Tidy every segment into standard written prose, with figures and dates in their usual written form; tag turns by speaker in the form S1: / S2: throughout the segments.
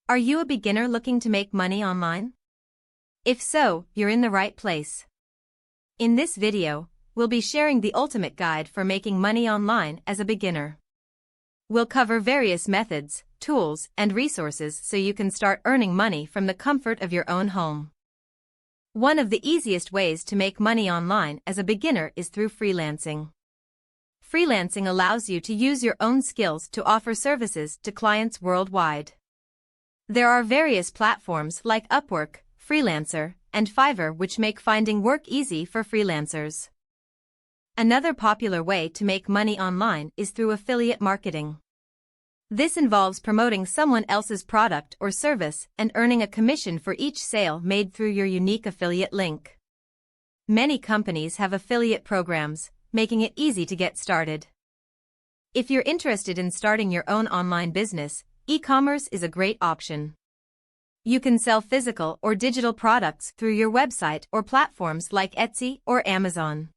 S1: Are you a beginner looking to make money online? If so, you're in the right place. In this video, we'll be sharing the ultimate guide for making money online as a beginner. We'll cover various methods, tools, and resources so you can start earning money from the comfort of your own home. One of the easiest ways to make money online as a beginner is through freelancing. Freelancing allows you to use your own skills to offer services to clients worldwide. There are various platforms like Upwork, Freelancer, and Fiverr which make finding work easy for freelancers. Another popular way to make money online is through affiliate marketing. This involves promoting someone else's product or service and earning a commission for each sale made through your unique affiliate link. Many companies have affiliate programs, making it easy to get started. If you're interested in starting your own online business, e-commerce is a great option. You can sell physical or digital products through your website or platforms like Etsy or Amazon.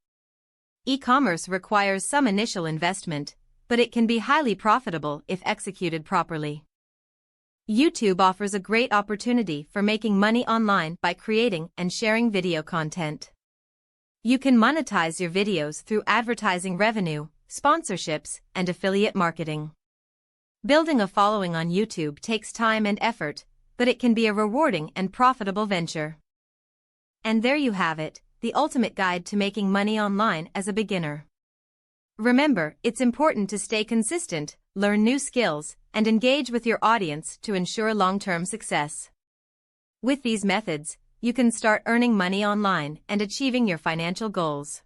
S1: E-commerce requires some initial investment, but it can be highly profitable if executed properly. YouTube offers a great opportunity for making money online by creating and sharing video content. You can monetize your videos through advertising revenue, sponsorships, and affiliate marketing. Building a following on YouTube takes time and effort, but it can be a rewarding and profitable venture. And there you have it, the ultimate guide to making money online as a beginner. Remember, it's important to stay consistent, learn new skills, and engage with your audience to ensure long-term success. With these methods, you can start earning money online and achieving your financial goals.